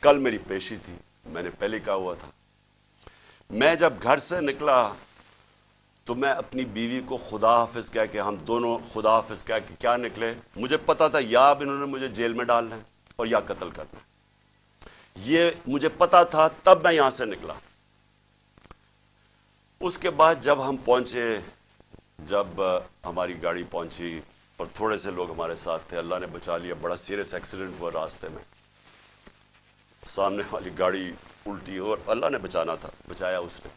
कल मेरी पेशी थी, मैंने पहले कहा हुआ था। मैं जब घर से निकला तो मैं अपनी बीवी को खुदा हाफिज कह के, हम दोनों खुदा हाफिज कह के क्या निकले। मुझे पता था या अब इन्होंने मुझे जेल में डालना है और या कत्ल करना है, ये मुझे पता था, तब मैं यहां से निकला। उसके बाद जब हम पहुंचे, जब हमारी गाड़ी पहुंची और थोड़े से लोग हमारे साथ थे, अल्लाह ने बचा लिया। बड़ा सीरियस एक्सीडेंट हुआ रास्ते में, सामने वाली गाड़ी उल्टी और अल्लाह ने बचाना था, बचाया उसने।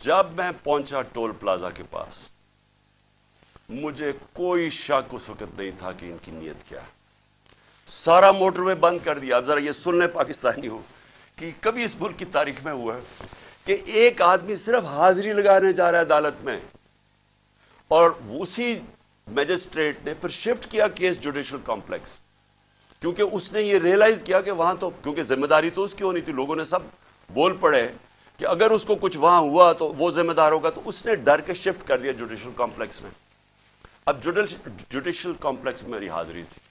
जब मैं पहुंचा टोल प्लाजा के पास, मुझे कोई शक उस वक्त नहीं था कि इनकी नीयत क्या है। सारा मोटरवे बंद कर दिया। अब जरा ये सुन ले पाकिस्तानी हो कि कभी इस मुल्क की तारीख में हुआ है कि एक आदमी सिर्फ हाजिरी लगाने जा रहा है अदालत में और उसी मैजिस्ट्रेट ने फिर शिफ्ट किया केस जुडिशियल कॉम्प्लेक्स, क्योंकि उसने ये रियलाइज किया कि वहां तो, क्योंकि जिम्मेदारी तो उसकी होनी थी, लोगों ने सब बोल पड़े कि अगर उसको कुछ वहां हुआ तो वो जिम्मेदार होगा, तो उसने डर के शिफ्ट कर दिया जुडिशियल कॉम्प्लेक्स में। अब जुडिशियल कॉम्प्लेक्स में मेरी हाजिरी थी।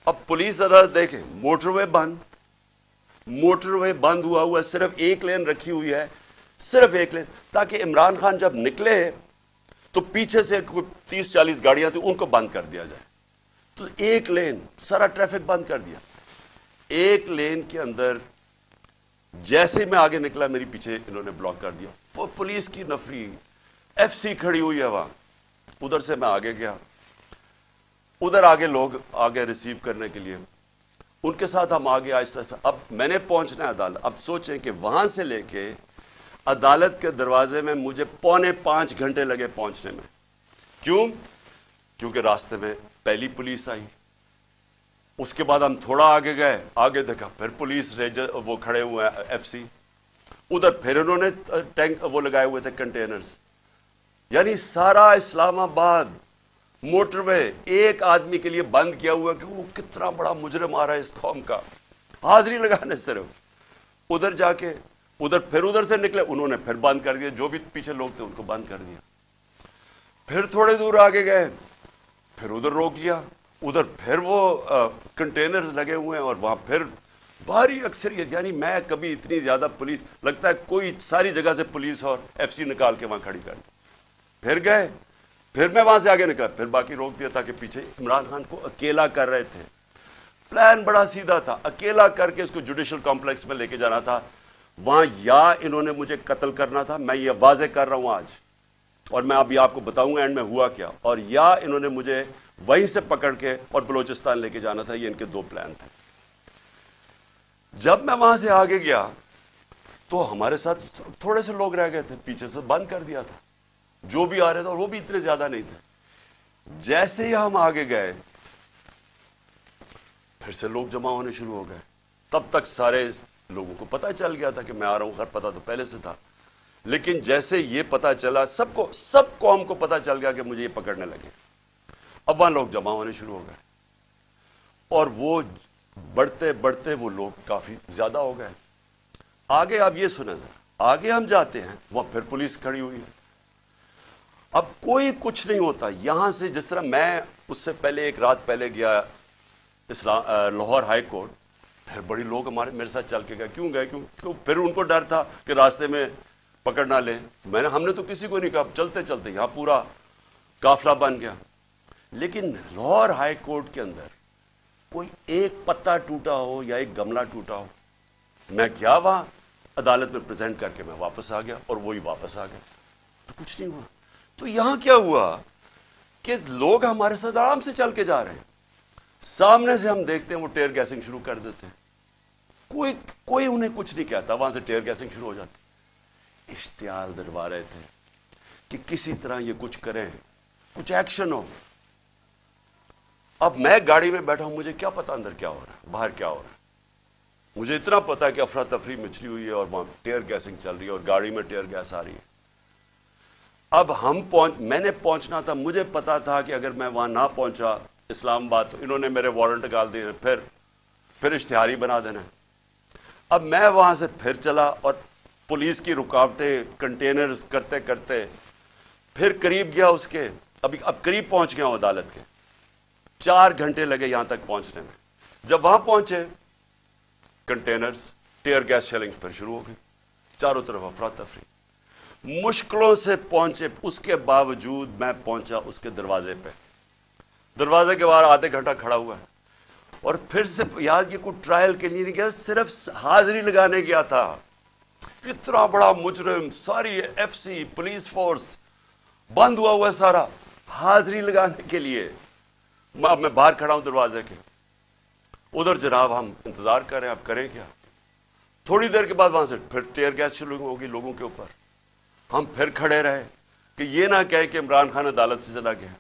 अब पुलिस अदालत देखे, मोटरवे बंद हुआ, सिर्फ एक लेन रखी हुई है, सिर्फ एक लेन, ताकि इमरान खान जब निकले तो पीछे से 30-40 गाड़ियां थी, उनको बंद कर दिया जाए। तो एक लेन, सारा ट्रैफिक बंद कर दिया। एक लेन के अंदर जैसे मैं आगे निकला, मेरी पीछे इन्होंने ब्लॉक कर दिया। पुलिस की नफरी, एफसी खड़ी हुई है वहां। उधर से मैं आगे गया, उधर आगे लोग आगे रिसीव करने के लिए, उनके साथ हम आगे आहिस्ता आहिस्ता। अब मैंने पहुंचना है अदालत। अब सोचें कि वहां से लेके अदालत के दरवाजे में मुझे 4.25 घंटे लगे पहुंचने में। क्यों? क्योंकि रास्ते में पहली पुलिस आई, उसके बाद हम थोड़ा आगे गए, आगे देखा फिर पुलिस रेंजर वो खड़े हुए हैं, एफसी। उधर फिर उन्होंने टैंक वो लगाए हुए थे, कंटेनर्स। यानी सारा इस्लामाबाद मोटरवे एक आदमी के लिए बंद किया हुआ कि वो कितना बड़ा मुजरिम आ रहा है इस कौम का, हाजिरी लगाने सिर्फ। उधर जाके उधर से निकले, उन्होंने फिर बंद कर दिया, जो भी पीछे लोग थे उनको बंद कर दिया। फिर थोड़े दूर आगे गए, फिर उधर रोक लिया, उधर फिर वो कंटेनर्स लगे हुए हैं और वहां फिर भारी अक्सरियत। यानी मैं कभी इतनी ज्यादा पुलिस, लगता है कोई सारी जगह से पुलिस और एफसी निकाल के वहां खड़ी कर दी। फिर गए, फिर मैं वहां से आगे निकला, फिर बाकी रोक दिया, ताकि पीछे इमरान खान को अकेला कर रहे थे। प्लान बड़ा सीधा था, अकेला करके इसको जुडिशियल कॉम्प्लेक्स में लेके जाना था। वहां या इन्होंने मुझे कत्ल करना था, मैं ये वाजे कर रहा हूं आज, और मैं अभी आपको बताऊंगा एंड में हुआ क्या, और या इन्होंने मुझे वहीं से पकड़ के और बलोचिस्तान लेके जाना था। ये इनके दो प्लान थे। जब मैं वहां से आगे गया तो हमारे साथ थोड़े से लोग रह गए थे, पीछे से बंद कर दिया था जो भी आ रहे थे, और वो भी इतने ज्यादा नहीं थे। जैसे ही हम आगे गए, फिर से लोग जमा होने शुरू हो गए। तब तक सारे लोगों को पता चल गया था कि मैं आ रहा हूं, खैर पता तो पहले से था, लेकिन जैसे ये पता चला, सब कौम को पता चल गया कि मुझे ये पकड़ने लगे। अब वहां लोग जमा होने शुरू हो गए, और वो बढ़ते बढ़ते वो लोग काफी ज्यादा हो गए। आगे आप ये सुने जरा, आगे हम जाते हैं, वहां फिर पुलिस खड़ी हुई है। अब कोई कुछ नहीं होता यहां से। जिस तरह मैं उससे पहले एक रात पहले गया लाहौर हाई कोर्ट, फिर बड़ी लोग मेरे साथ चल के गए। क्यों गए? क्यों? फिर उनको डर था कि रास्ते में पकड़ ना ले। हमने तो किसी को नहीं कहा, चलते चलते यहां पूरा काफिला बन गया। लेकिन लाहौर हाई कोर्ट के अंदर कोई एक पत्ता टूटा हो या एक गमला टूटा हो। मैं गया वहां, अदालत में प्रेजेंट करके मैं वापस आ गया, और वही वापस आ गया, तो कुछ नहीं हुआ। तो यहां क्या हुआ कि लोग हमारे साथ आराम से चल के जा रहे हैं, सामने से हम देखते हैं वो टेयर गैसिंग शुरू कर देते हैं। कोई उन्हें कुछ नहीं कहता, वहां से टेयर गैसिंग शुरू हो जाती। इश्तिहार दिलवा रहे थे कि किसी तरह ये कुछ करें, कुछ एक्शन हो। अब मैं गाड़ी में बैठा हूं, मुझे क्या पता अंदर क्या हो रहा है, बाहर क्या हो रहा है। मुझे इतना पता है कि अफरा तफरी मचली हुई है और वहां टेयर गैसिंग चल रही है और गाड़ी में टेयर गैस आ रही है। अब मैंने पहुंचना था, मुझे पता था कि अगर मैं वहां ना पहुंचा इस्लामाबाद, तो इन्होंने मेरे वारंट निकाल दिए, फिर इश्तिहारी बना देना। अब मैं वहां से फिर चला, और पुलिस की रुकावटें, कंटेनर्स करते करते फिर करीब गया अब करीब पहुंच गया हूं अदालत के। 4 घंटे लगे यहां तक पहुंचने में। जब वहां पहुंचे, कंटेनर्स, टीयर गैस शेलिंग फिर शुरू हो गई, चारों तरफ अफरा तफरी। मुश्किलों से पहुंचे, उसके बावजूद मैं पहुंचा उसके दरवाजे पे। दरवाजे के बाहर आधे घंटा खड़ा हुआ है, और फिर से याद, ये कोई ट्रायल के लिए नहीं गया, सिर्फ हाजिरी लगाने गया था। इतना बड़ा मुजरिम, सारी एफसी पुलिस फोर्स बंद हुआ है सारा, हाजिरी लगाने के लिए। अब मैं बाहर खड़ा हूं दरवाजे के, उधर जनाब हम इंतजार कर रहे हैं, अब करें क्या। थोड़ी देर के बाद वहां से फिर टीयर गैस शुरू होगी लोगों के ऊपर। हम फिर खड़े रहे कि ये ना कहे कि इमरान खान अदालत से चला गया।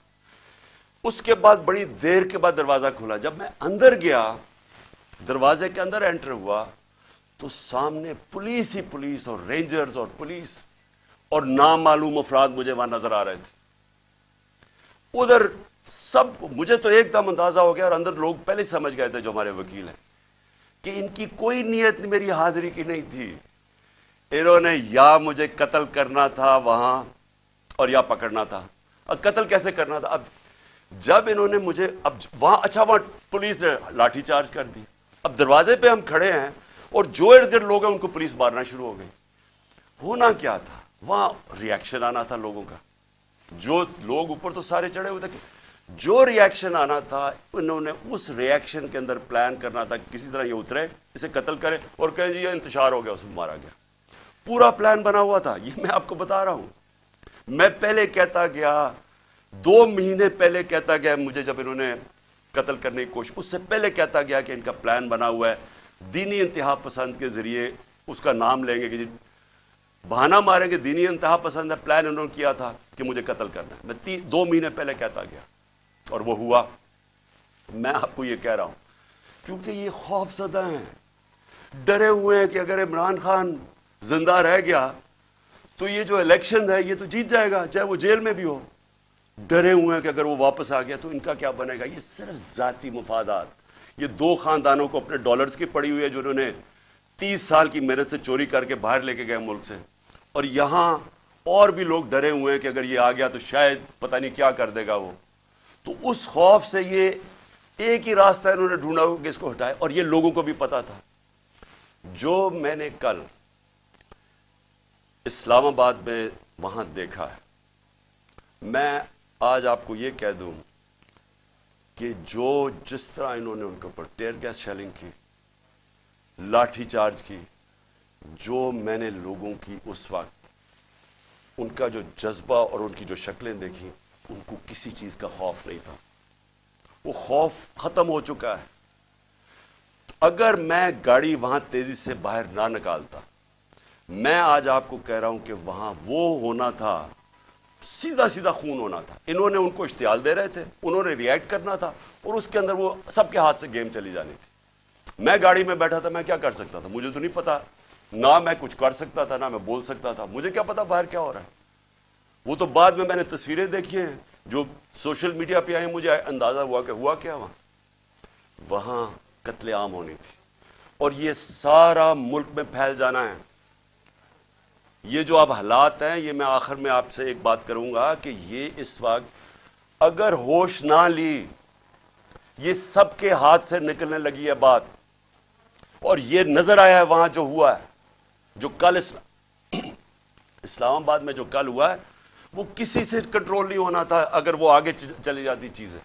उसके बाद बड़ी देर के बाद दरवाजा खुला। जब मैं अंदर गया, दरवाजे के अंदर एंटर हुआ, तो सामने पुलिस ही पुलिस और रेंजर्स और पुलिस और नामालूम अफराद मुझे वहां नजर आ रहे थे। उधर सब, मुझे तो एकदम अंदाजा हो गया, और अंदर लोग पहले समझ गए थे जो हमारे वकील हैं, कि इनकी कोई नीयत मेरी हाजिरी की नहीं थी। इन्होंने या मुझे कत्ल करना था वहां, और या पकड़ना था। अब कत्ल कैसे करना था? अब जब इन्होंने मुझे, अब वहां, अच्छा वहां पुलिस ने लाठीचार्ज कर दी। अब दरवाजे पे हम खड़े हैं, और जो इर्द गिर्द लोग हैं उनको पुलिस मारना शुरू हो गई। होना क्या था? वहां रिएक्शन आना था लोगों का। जो लोग ऊपर तो सारे चढ़े हुए थे, जो रिएक्शन आना था, उन्होंने उस रिएक्शन के अंदर प्लान करना था, किसी तरह ये उतरे, इसे कत्ल करे और कहे जी ये इंतशार हो गया, उसमें मारा गया। पूरा प्लान बना हुआ था। ये मैं आपको बता रहा हूं। मैं पहले कहता गया, 2 महीने पहले कहता गया मुझे, जब इन्होंने कत्ल करने की कोशिश, उससे पहले कहता गया कि इनका प्लान बना हुआ है, दीनी इंतहा पसंद के जरिए उसका नाम लेंगे, कि बहाना मारेंगे, दीनी इंतहा पसंद है, प्लान इन्होंने किया था कि मुझे कत्ल करना है। मैं 2 महीने पहले कहता गया, और वो हुआ। मैं आपको ये कह रहा हूं क्योंकि ये खौफजदा हैं, डरे हुए हैं कि अगर इमरान खान जिंदा रह गया तो ये जो इलेक्शन है ये तो जीत जाएगा, चाहे वो जेल में भी हो। डरे हुए हैं कि अगर वो वापस आ गया तो इनका क्या बनेगा। ये सिर्फ जाती मुफादात, ये 2 खानदानों को अपने डॉलर्स की पड़ी हुई है, जो उन्होंने 30 साल की मेहनत से चोरी करके बाहर लेके गए मुल्क से। और यहां और भी लोग डरे हुए हैं कि अगर ये आ गया तो शायद पता नहीं क्या कर देगा वो। तो उस खौफ से ये एक ही रास्ता इन्होंने ढूंढा कि इसको हटाए, और ये लोगों को भी पता था। जो मैंने कल इस्लामाबाद में वहां देखा है, मैं आज आपको यह कह दूं कि जिस तरह इन्होंने उनके ऊपर टीयर गैस शेलिंग की, लाठीचार्ज की, जो मैंने लोगों की उस वक्त उनका जो जज्बा और उनकी जो शक्लें देखी, उनको किसी चीज का खौफ नहीं था। वो खौफ खत्म हो चुका है। अगर मैं गाड़ी वहां तेजी से बाहर ना निकालता, मैं आज आपको कह रहा हूं कि वहां वो होना था, सीधा सीधा खून होना था। इन्होंने उनको इश्तियाल दे रहे थे, उन्होंने रिएक्ट करना था, और उसके अंदर वो सबके हाथ से गेम चली जानी थी। मैं गाड़ी में बैठा था, मैं क्या कर सकता था? मुझे तो नहीं पता, ना मैं कुछ कर सकता था, ना मैं बोल सकता था। मुझे क्या पता बाहर क्या हो रहा है। वो तो बाद में मैंने तस्वीरें देखी हैं जो सोशल मीडिया पे आई, मुझे अंदाजा हुआ कि हुआ क्या वहां कत्लेआम होनी थी, और ये सारा मुल्क में फैल जाना है। ये जो अब हालात हैं, ये मैं आखिर में आपसे एक बात करूंगा कि ये इस वक्त अगर होश ना ली, ये सबके हाथ से निकलने लगी है बात। और ये नजर आया है वहां जो हुआ है, जो कल इस्लामाबाद में जो कल हुआ है, वो किसी से कंट्रोल नहीं होना था अगर वो आगे चली जाती चीजें।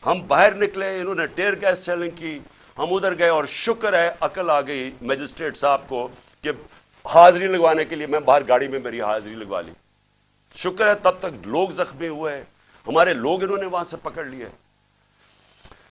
हम बाहर निकले, इन्होंने टीयर गैस शेलिंग की, हम उधर गए, और शुक्र है अकल आ गई मजिस्ट्रेट साहब को कि हाजिरी लगवाने के लिए मैं बाहर गाड़ी में मेरी हाजिरी लगवा ली। शुक्र है तब तक लोग जख्मी हुए, हमारे लोग इन्होंने वहां से पकड़ लिए।